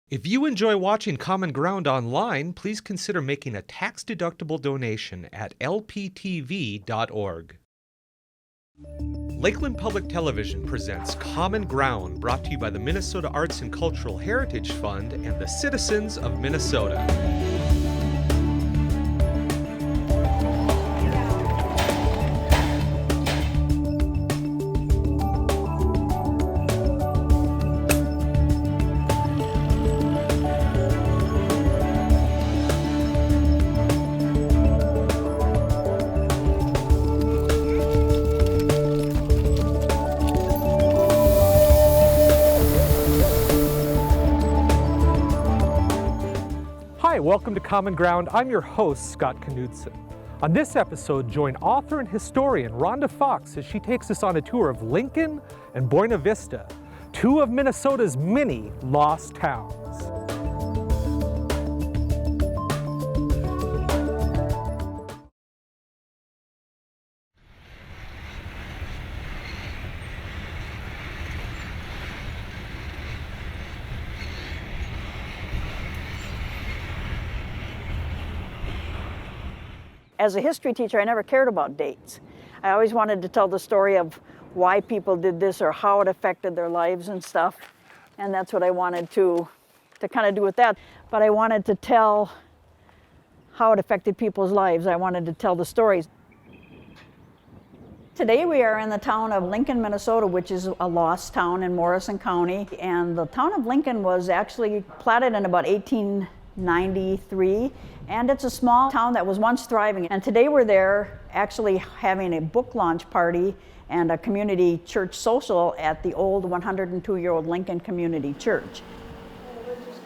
If you enjoy watching Common Ground online, please consider making a tax-deductible donation at lptv.org. Lakeland Public Television presents Common Ground, brought to you by the Minnesota Arts and Cultural Heritage Fund and the citizens of Minnesota. Hi, welcome to Common Ground. I'm your host, Scott Knudsen. On this episode, join author and historian Rhonda Fochs as she takes us on a tour of Lincoln and Buena Vista, two of Minnesota's many lost towns. As a history teacher, I never cared about dates. I always wanted to tell the story of why people did this or how it affected their lives and stuff. And that's what I wanted to kind of do with that. But I wanted to tell how it affected people's lives. I wanted to tell the stories. Today we are in the town of Lincoln, Minnesota, which is a lost town in Morrison County. And the town of Lincoln was actually platted in about 1893. And it's a small town that was once thriving. And today we're there actually having a book launch party and a community church social at the old 102-year-old Lincoln Community Church.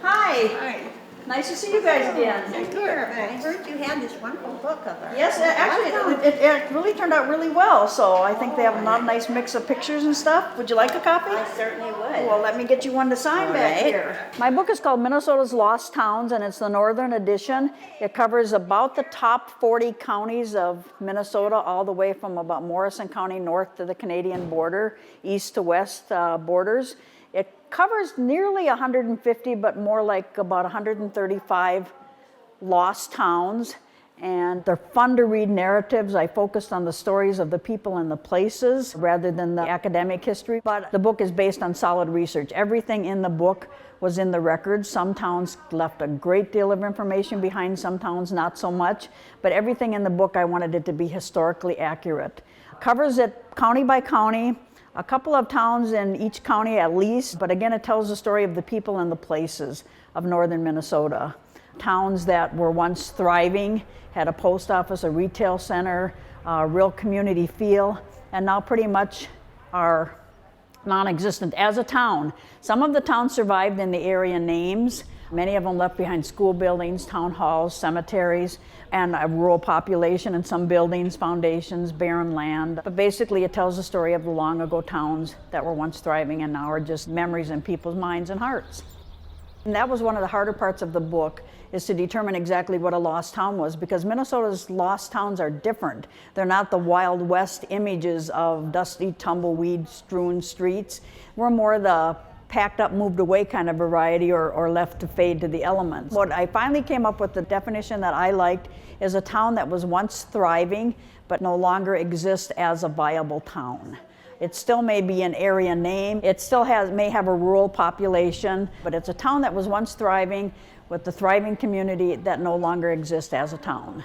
Hi. Hi. Nice to see you guys again. Good. I heard you had this wonderful book of ours. Yes, actually, it really turned out really well. So I think they have a nice mix of pictures and stuff. Would you like a copy? I certainly would. Well, let me get you one to sign back here. My book is called Minnesota's Lost Towns, and it's the northern edition. It covers about the top 40 counties of Minnesota, all the way from about Morrison County north to the Canadian border, east to west borders. It covers nearly 150, but more like about 135 lost towns. And they're fun to read narratives. I focused on the stories of the people and the places rather than the academic history. But the book is based on solid research. Everything in the book was in the records. Some towns left a great deal of information behind, some towns not so much. But everything in the book, I wanted it to be historically accurate. Covers it county by county, a couple of towns in each county at least, but again, it tells the story of the people and the places of northern Minnesota. Towns that were once thriving, had a post office, a retail center, a real community feel, and now pretty much are non-existent as a town. Some of the towns survived in the area names. Many of them left behind school buildings, town halls, cemeteries, and a rural population, and some buildings, foundations, barren land. But basically it tells the story of the long ago towns that were once thriving and now are just memories in people's minds and hearts. And that was one of the harder parts of the book, is to determine exactly what a lost town was, because Minnesota's lost towns are different. They're not the Wild West images of dusty, tumbleweed-strewn streets. We're more the packed up, moved away kind of variety, or left to fade to the elements. What I finally came up with, the definition that I liked, is a town that was once thriving but no longer exists as a viable town. It still may be an area name, it still may have a rural population, but it's a town that was once thriving with the thriving community that no longer exists as a town.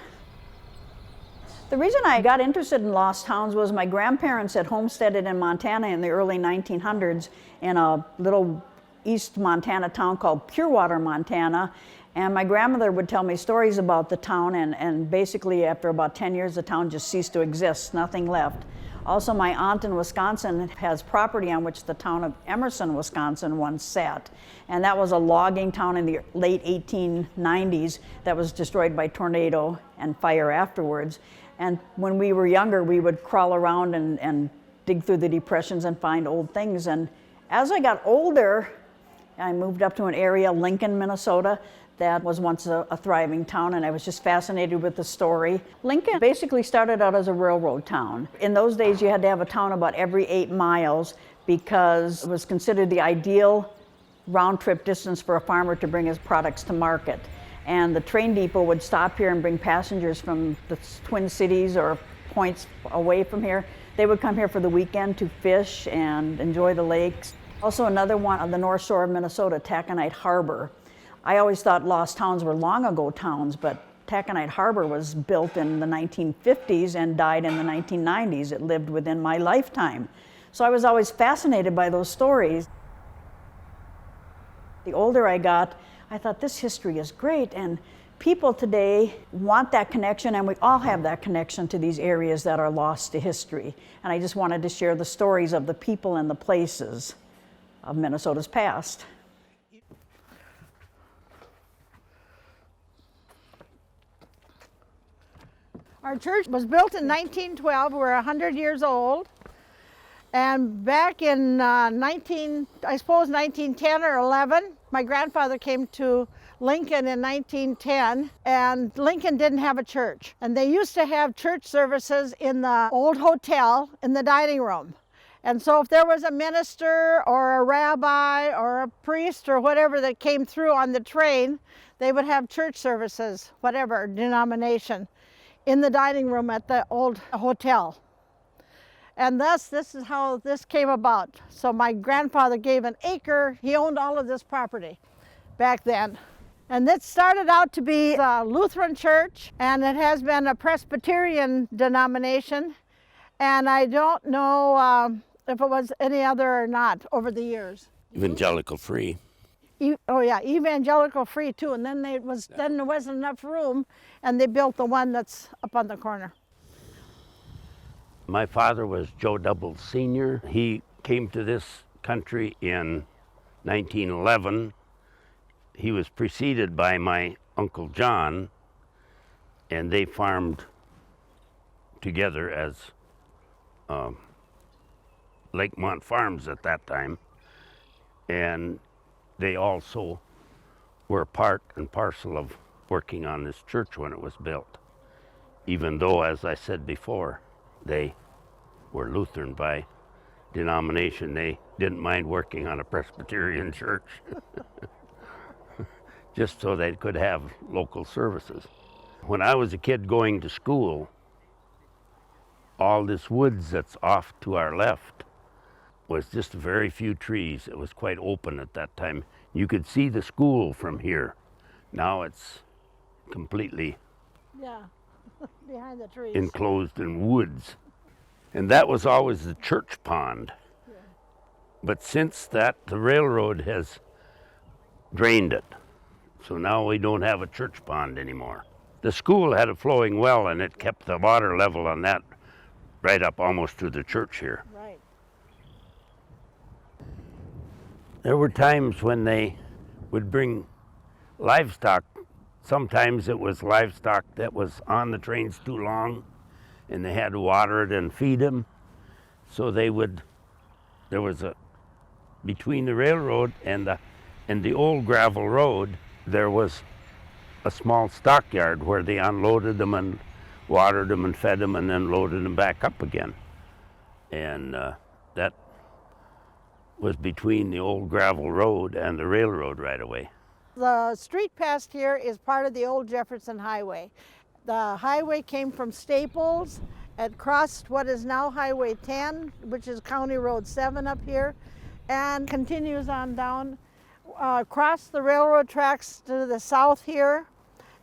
The reason I got interested in lost towns was my grandparents had homesteaded in Montana in the early 1900s in a little East Montana town called Purewater, Montana. And my grandmother would tell me stories about the town, and basically after about 10 years, the town just ceased to exist, nothing left. Also, my aunt in Wisconsin has property on which the town of Emerson, Wisconsin once sat. And that was a logging town in the late 1890s that was destroyed by tornado and fire afterwards. And when we were younger, we would crawl around and dig through the depressions and find old things. And as I got older, I moved up to an area, Lincoln, Minnesota, that was once a thriving town, and I was just fascinated with the story. Lincoln basically started out as a railroad town. In those days, you had to have a town about every 8 miles because it was considered the ideal round trip distance for a farmer to bring his products to market. And the train depot would stop here and bring passengers from the Twin Cities or points away from here. They would come here for the weekend to fish and enjoy the lakes. Also another one on the north shore of Minnesota, Taconite Harbor. I always thought lost towns were long ago towns, but Taconite Harbor was built in the 1950s and died in the 1990s. It lived within my lifetime. So I was always fascinated by those stories. The older I got, I thought this history is great, and people today want that connection, and we all have that connection to these areas that are lost to history. And I just wanted to share the stories of the people and the places of Minnesota's past. Our church was built in 1912. We're 100 years old. And back in 1910 or 11, my grandfather came to Lincoln in 1910, and Lincoln didn't have a church. And they used to have church services in the old hotel in the dining room. And so if there was a minister or a rabbi or a priest or whatever that came through on the train, they would have church services, whatever denomination, in the dining room at the old hotel. And thus, this is how this came about. So my grandfather gave an acre. He owned all of this property back then. And it started out to be a Lutheran church, and it has been a Presbyterian denomination. And I don't know if it was any other or not over the years. Evangelical free. Oh yeah, evangelical free too. And then there wasn't enough room, and they built the one that's up on the corner. My father was Joe Double Sr. He came to this country in 1911. He was preceded by my Uncle John, and they farmed together as Lakemont Farms at that time. And they also were part and parcel of working on this church when it was built, even though, as I said before, they were Lutheran by denomination. They didn't mind working on a Presbyterian church just so they could have local services. When I was a kid going to school, all this woods that's off to our left was just very few trees. It was quite open at that time. You could see the school from here. Now it's completely behind the trees, enclosed in woods. And that was always the church pond. Yeah. But since that, the railroad has drained it. So now we don't have a church pond anymore. The school had a flowing well, and it kept the water level on that right up almost to the church here. Right. There were times when they would bring livestock. Sometimes it was livestock that was on the trains too long, and they had to water it and feed them. So there was between the railroad and the old gravel road, there was a small stockyard where they unloaded them and watered them and fed them and then loaded them back up again. And that was between the old gravel road and the railroad right away. The street past here is part of the old Jefferson Highway. The highway came from Staples. It crossed what is now Highway 10, which is County Road 7 up here, and continues on down, across the railroad tracks to the south here,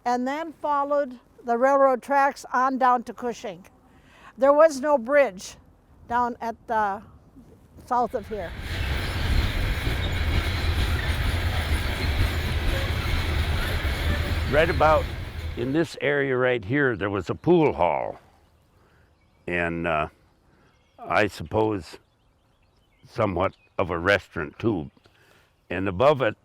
and then followed the railroad tracks on down to Cushing. There was no bridge down at the south of here. Right about in this area right here, there was a pool hall. And I suppose somewhat of a restaurant too. And above it,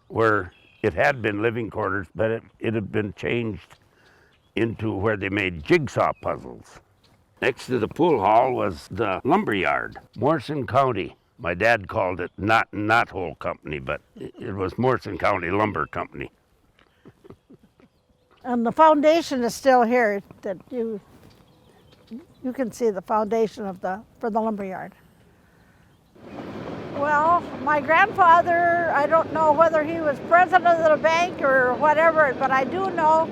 where it had been living quarters, but it had been changed into where they made jigsaw puzzles. Next to the pool hall was the lumber yard, Morrison County. My dad called it Knot Hole Company, but it was Morrison County Lumber Company. And the foundation is still here. That you can see the foundation for the lumber yard. Well, my grandfather, I don't know whether he was president of the bank or whatever, but I do know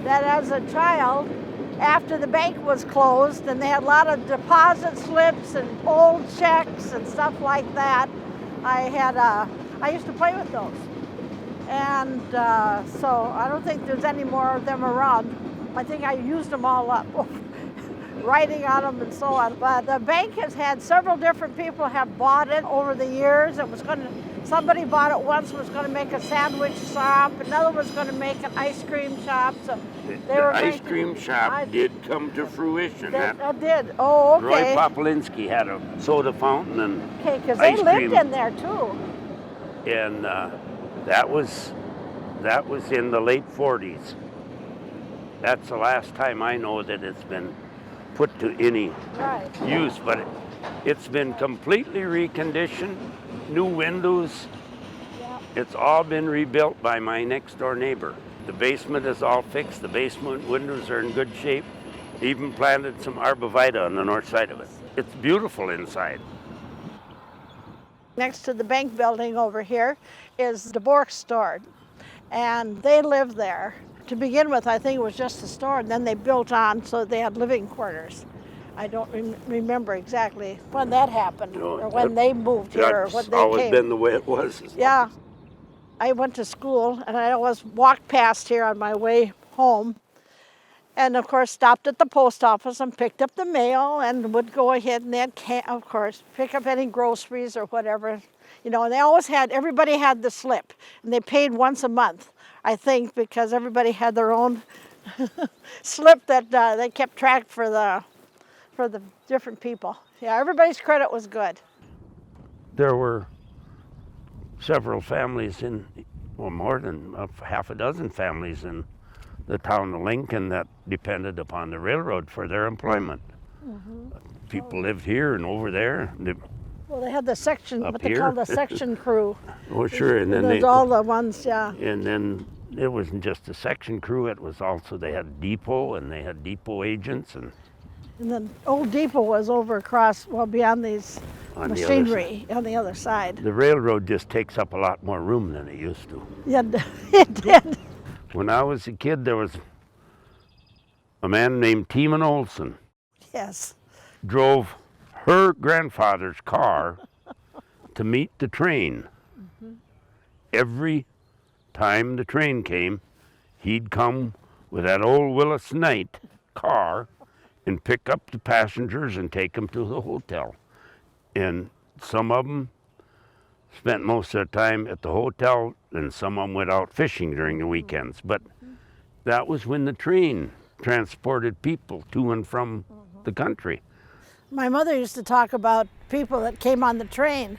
that as a child, after the bank was closed and they had a lot of deposit slips and old checks and stuff like that, I used to play with those. And so I don't think there's any more of them around. I think I used them all up, writing on them and so on. But the bank has had several different people have bought it over the years. Somebody bought it once, was going to make a sandwich shop. Another was going to make an ice cream shop. So the ice cream shop did come to fruition. That did. Oh, okay. Roy Popolinski had a soda fountain and okay, because they lived in there too. And that was in the late 40s. That's the last time I know that it's been put to any use, but it's been completely reconditioned, new windows. Yep. It's all been rebuilt by my next door neighbor. The basement is all fixed, the basement windows are in good shape. Even planted some arborvitae on the north side of it. It's beautiful inside. Next to the bank building over here is the Bork store, and they lived there. To begin with, I think it was just a store, and then they built on so they had living quarters. I don't remember exactly when that happened, or when they moved here, or when they came. That's always been the way it was. Yeah. I went to school, and I always walked past here on my way home, and of course stopped at the post office and picked up the mail, and would go ahead and then, of course, pick up any groceries or whatever. You know, and everybody had the slip, and they paid once a month, I think, because everybody had their own slip that they kept track for the different people. Yeah, everybody's credit was good. There were several families more than half a dozen families in the town of Lincoln that depended upon the railroad for their employment. Mm-hmm. People lived here and over there. Well, they had the section, what they call the section crew. Oh, sure. And then there's all the ones, yeah. And then it wasn't just the section crew, it was also, they had depot, and they had depot agents. And then Old Depot was over across, well, beyond these machinery on the other side. The railroad just takes up a lot more room than it used to. Yeah, it did. When I was a kid, there was a man named Teeman Olson. Yes. Drove her grandfather's car to meet the train. Mm-hmm. Every time the train came, he'd come with that old Willis Knight car and pick up the passengers and take them to the hotel. And some of them spent most of their time at the hotel, and some of them went out fishing during the weekends. But that was when the train transported people to and from the country. My mother used to talk about people that came on the train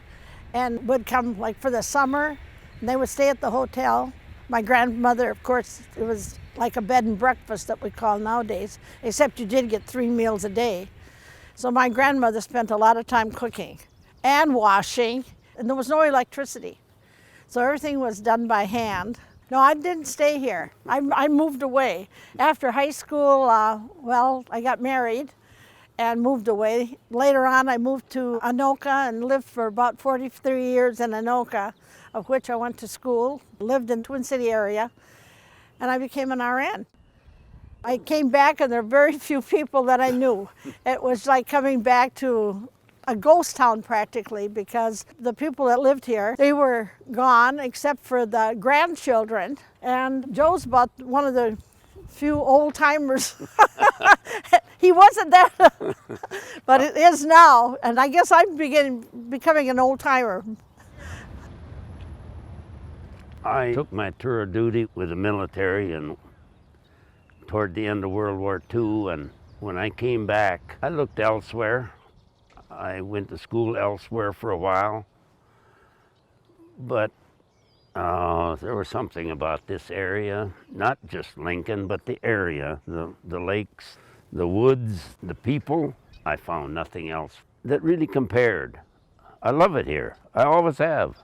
and would come like for the summer, and they would stay at the hotel. My grandmother, of course, it was like a bed and breakfast that we call nowadays, except you did get 3 meals a day. So my grandmother spent a lot of time cooking and washing, and there was no electricity. So everything was done by hand. No, I didn't stay here. I moved away. After high school, I got married and moved away. Later on, I moved to Anoka and lived for about 43 years in Anoka, of which I went to school, lived in Twin City area, and I became an RN. I came back, and there were very few people that I knew. It was like coming back to a ghost town practically, because the people that lived here, they were gone except for the grandchildren, and Joe's about one of the few old timers. He wasn't that, but it is now, and I guess I'm becoming an old timer. I took my tour of duty with the military and toward the end of World War II, and when I came back, I looked elsewhere. I went to school elsewhere for a while, but there was something about this area, not just Lincoln, but the area, the lakes, the woods, the people. I found nothing else that really compared. I love it here. I always have.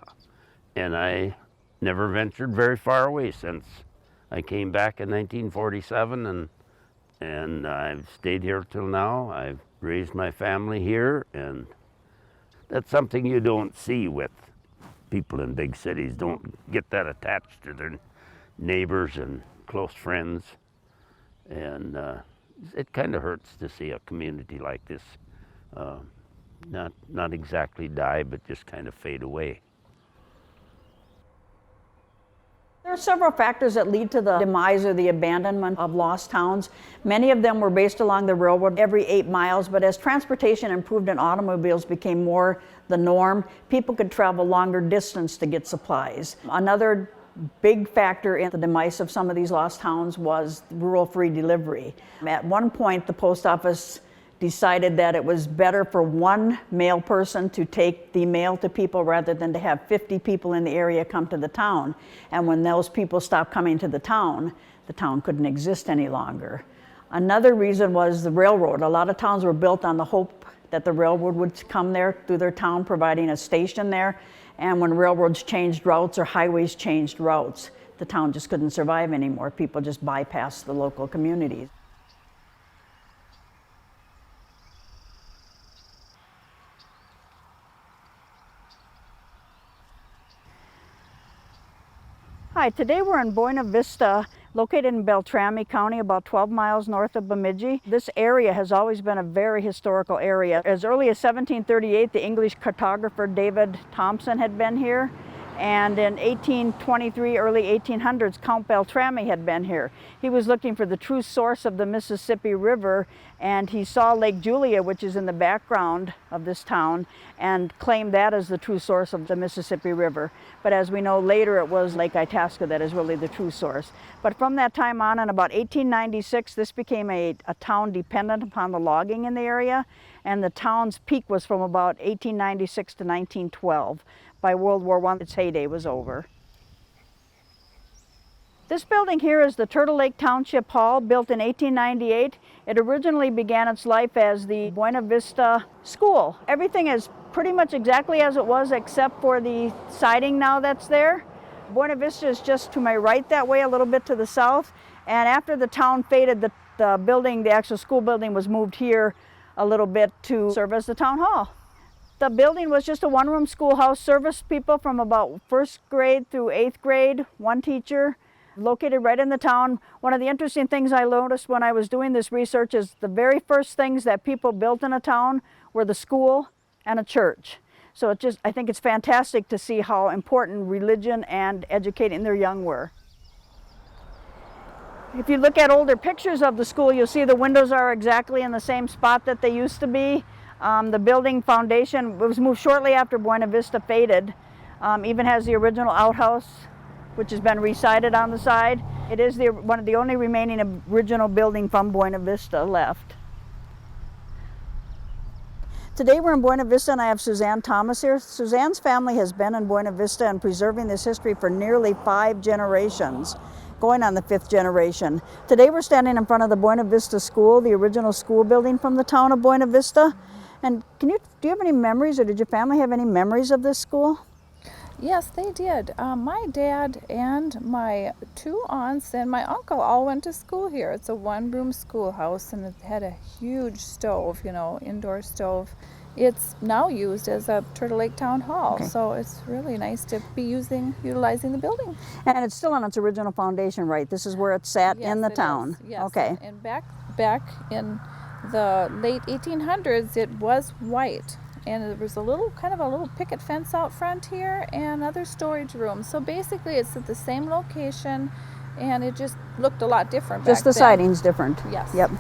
And I never ventured very far away since I came back in 1947, and I've stayed here till now. I've raised my family here, and that's something you don't see with people in big cities. Don't get that attached to their neighbors and close friends. And it kind of hurts to see a community like this not exactly die, but just kind of fade away. There are several factors that lead to the demise or the abandonment of lost towns. Many of them were based along the railroad every 8 miles, but as transportation improved and automobiles became more the norm, people could travel longer distance to get supplies. Another big factor in the demise of some of these lost towns was rural free delivery. At one point, the post office decided that it was better for one mail person to take the mail to people rather than to have 50 people in the area come to the town. And when those people stopped coming to the town couldn't exist any longer. Another reason was the railroad. A lot of towns were built on the hope that the railroad would come there through their town, providing a station there. And when railroads changed routes or highways changed routes, the town just couldn't survive anymore. People just bypassed the local communities. Hi, today we're in Buena Vista, located in Beltrami County, about 12 miles north of Bemidji. This area has always been a very historical area. As early as 1738, the English cartographer David Thompson had been here. And in 1823, early 1800s, Count Beltrami had been here. He was looking for the true source of the Mississippi River, and he saw Lake Julia, which is in the background of this town, and claimed that as the true source of the Mississippi River. But as we know later, it was Lake Itasca that is really the true source. But from that time on, in about 1896, this became a town dependent upon the logging in the area, and the town's peak was from about 1896 to 1912. By World War I, its heyday was over. This building here is the Turtle Lake Township Hall, built in 1898. It originally began its life as the Buena Vista School. Everything is pretty much exactly as it was except for the siding now that's there. Buena Vista is just to my right that way, a little bit to the south. And after the town faded, the building, the actual school building, was moved here a little bit to serve as the town hall. The building was just a one-room schoolhouse, serviced people from about 1st grade through 8th grade, one teacher, located right in the town. One of the interesting things I noticed when I was doing this research is the very first things that people built in a town were the school and a church. So I think it's fantastic to see how important religion and educating their young were. If you look at older pictures of the school, you'll see the windows are exactly in the same spot that they used to be. The building foundation was moved shortly after Buena Vista faded. Even has the original outhouse, which has been resited on the side. It is one of the only remaining original building from Buena Vista left. Today we're in Buena Vista and I have Suzanne Thomas here. Suzanne's family has been in Buena Vista and preserving this history for nearly 5 generations, going on the 5th generation. Today we're standing in front of the Buena Vista School, the original school building from the town of Buena Vista. And do you have any memories, or did your family have any memories of this school? Yes, they did. My dad and my 2 aunts and my uncle all went to school here. It's a one-room schoolhouse, and it had a huge stove, indoor stove. It's now used as a Turtle Lake Town Hall, okay. So it's really nice to be utilizing the building. And it's still on its original foundation, right? This is where it sat in the town. Yes. Okay. And back in the late 1800s, it was white, and there was a little picket fence out front here and other storage rooms. So basically it's at the same location, and it just looked a lot different just back the then. siding's different. Yes. Yep.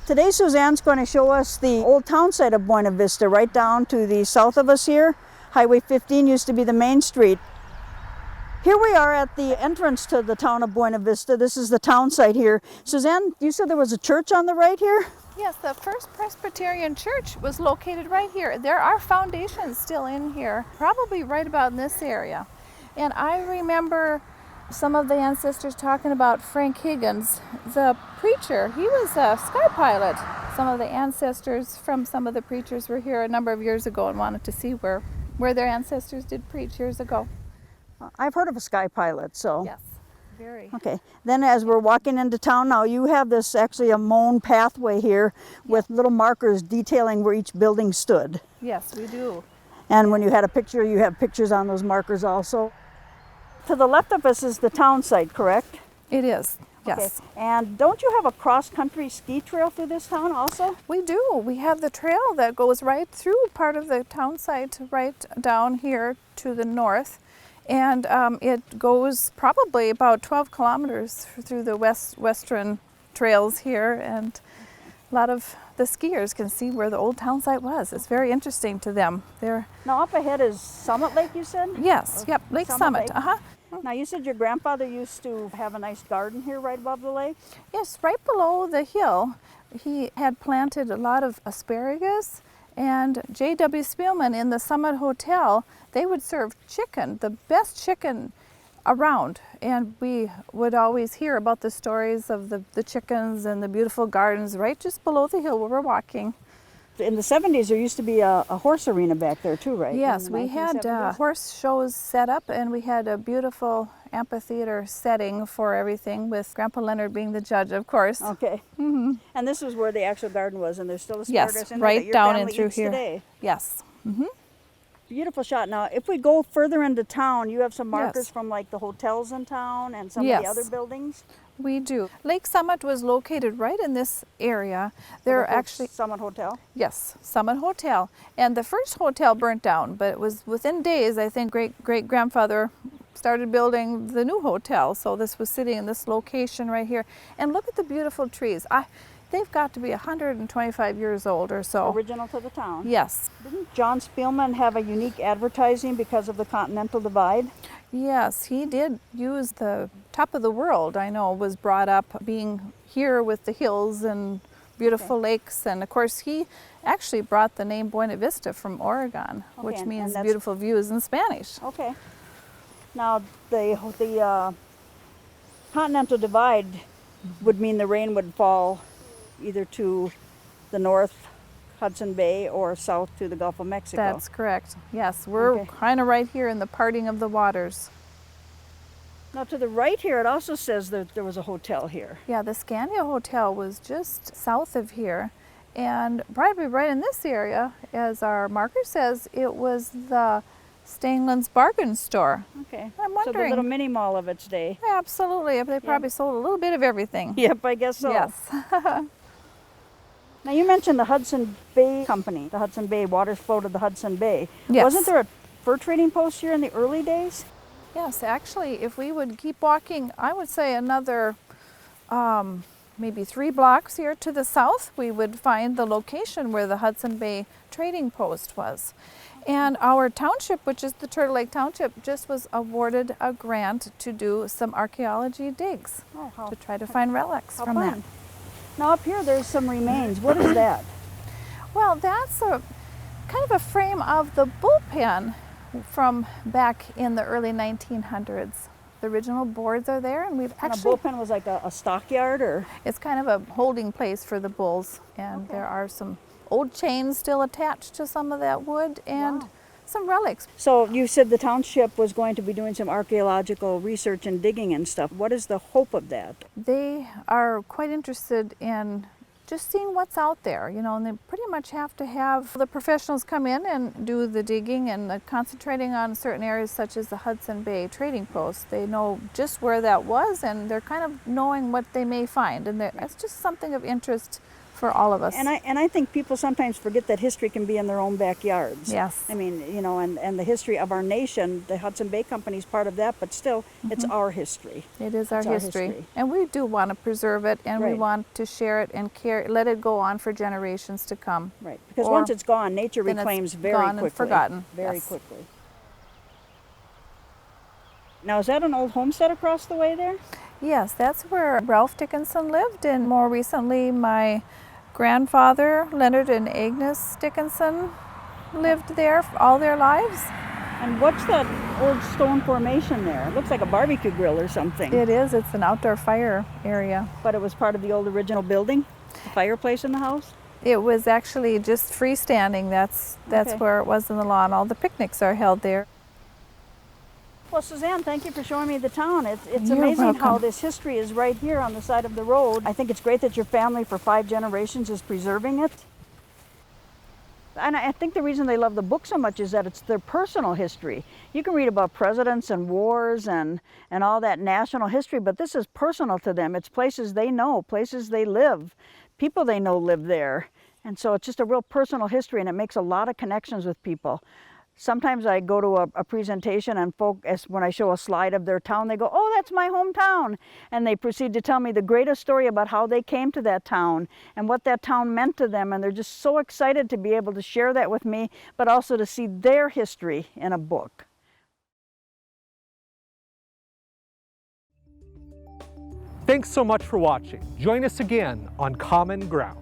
Today Suzanne's going to show us the old town site of Buena Vista, right down to the south of us here. Highway 15 used to be the main street. Here we are at the entrance to the town of Buena Vista. This is the town site here. Suzanne, you said there was a church on the right here? Yes, the First Presbyterian Church was located right here. There are foundations still in here, probably right about in this area. And I remember some of the ancestors talking about Frank Higgins, the preacher. He was a sky pilot. Some of the ancestors from some of the preachers were here a number of years ago and wanted to see where their ancestors did preach years ago. I've heard of a sky pilot, so. Yes, very. Okay, then as we're walking into town now, you have this actually a mown pathway here with little markers detailing where each building stood. Yes, we do. And when you had a picture, you have pictures on those markers also. To the left of us is the town site, correct? It is, yes. Okay. And don't you have a cross-country ski trail through this town also? We do. We have the trail that goes right through part of the town site, right down here to the north. And it goes probably about 12 kilometers through the western trails here. And a lot of the skiers can see where the old town site was. It's very interesting to them. Now up ahead is Summit Lake, you said? Yes, yep, Lake Summit. Lake. Now you said your grandfather used to have a nice garden here right above the lake? Yes, right below the hill, he had planted a lot of asparagus, and J.W. Spielman in the Summit Hotel, they would serve chicken, the best chicken around, and we would always hear about the stories of the chickens and the beautiful gardens right just below the hill where we're walking. In the 70s, there used to be a horse arena back there too, right? Yes, In the we had 1970s? horse shows set up, and we had a beautiful amphitheater setting for everything, with Grandpa Leonard being the judge, of course. Okay. Mm-hmm. And this was where the actual garden was, and there's still asparagus Yes, in there that right your down family and through eats here. today. Yes. Mm-hmm. Beautiful shot. Now, if we go further into town, you have some markers Yes. from like the hotels in town and some of Yes. the other buildings. We do. Lake Summit was located right in this area. The There are whole actually, Summit Hotel. yes, Summit Hotel. And the first hotel burnt down, but it was within days, I think great-grandfather started building the new hotel. So this was sitting in this location right here. And look at the beautiful trees. They've got to be 125 years old or so. Original to the town. Yes. Didn't John Spielman have a unique advertising because of the Continental Divide? Yes, he did use the top of the world, I know, was brought up being here with the hills and beautiful lakes. And of course, he actually brought the name Buena Vista from Oregon, which and means that's- beautiful views in Spanish. Okay. Now, the Continental Divide would mean the rain would fall either to the north Hudson Bay or south to the Gulf of Mexico. That's correct. Yes, we're Okay. kind of right here in the parting of the waters. Now, to the right here, it also says that there was a hotel here. Yeah, the Scania Hotel was just south of here. And probably right in this area, as our marker says, it was the Stainland's Bargain Store. Okay. I'm So the wondering. little mini mall of its day. Absolutely. They probably sold a little bit of everything. Yep, I guess so. Yes. Now, you mentioned the Hudson Bay Company. The Hudson Bay, waters flow to the Hudson Bay. Yes. Wasn't there a fur trading post here in the early days? Yes, actually, if we would keep walking, I would say another maybe 3 blocks here to the south, we would find the location where the Hudson Bay Trading Post was. And our township, which is the Turtle Lake Township, just was awarded a grant to do some archaeology digs to try to find relics How from fun. that. Now, up here, there's some remains. What is that? Well, that's a kind of a frame of the bullpen from back in the early 1900s. The original boards are there, and we've And a actually, bullpen was like a stockyard, or? it's kind of a holding place for the bulls, and there are some old chains still attached to some of that wood, and some relics. So you said the township was going to be doing some archaeological research and digging and stuff. What is the hope of that? They are quite interested in just seeing what's out there, you know, and they pretty much have to have the professionals come in and do the digging and concentrating on certain areas such as the Hudson Bay Trading Post. They know just where that was, and they're kind of knowing what they may find, and it's just something of interest for all of us. And I think people sometimes forget that history can be in their own backyards. Yes. I mean, you know, and the history of our nation, the Hudson Bay Company is part of that, but still, it's our history. It is our It's our history. history. And we do want to preserve it, and we Right. want to share it and let it go on for generations to come. Right. Because Or once it's gone, nature then it's reclaims very gone quickly. and forgotten. Very Yes. quickly. Now, is that an old homestead across the way there? Yes, that's where Ralph Dickinson lived, and more recently my grandfather, Leonard and Agnes Dickinson, lived there all their lives. And what's that old stone formation there? It looks like a barbecue grill or something. It is, it's an outdoor fire area. But it was part of the old original building? The fireplace in the house? It was actually just freestanding. That's Okay. where it was in the lawn. All the picnics are held there. Well, Suzanne, thank you for showing me the town. It's amazing how this history is right here on the side of the road. I think it's great that your family for 5 generations is preserving it. And I think the reason they love the book so much is that it's their personal history. You can read about presidents and wars and all that national history, but this is personal to them. It's places they know, places they live, people they know live there. And so it's just a real personal history, and it makes a lot of connections with people. Sometimes I go to a presentation and when I show a slide of their town, they go, "Oh, that's my hometown." And they proceed to tell me the greatest story about how they came to that town and what that town meant to them. And they're just so excited to be able to share that with me, but also to see their history in a book. Thanks so much for watching. Join us again on Common Ground.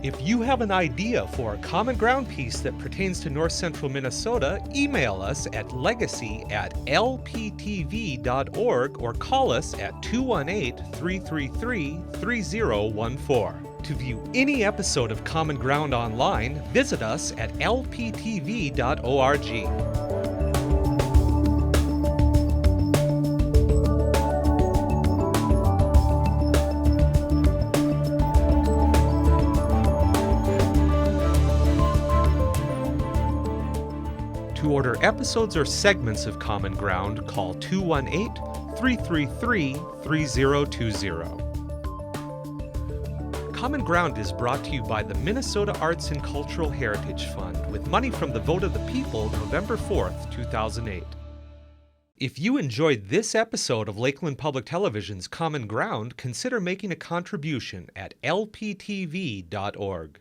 If you have an idea for a Common Ground piece that pertains to North Central Minnesota, email us at legacy@lptv.org or call us at 218-333-3014. To view any episode of Common Ground online, visit us at lptv.org. To order episodes or segments of Common Ground, call 218-333-3020. Common Ground is brought to you by the Minnesota Arts and Cultural Heritage Fund with money from the vote of the people November 4th, 2008. If you enjoyed this episode of Lakeland Public Television's Common Ground, consider making a contribution at lptv.org.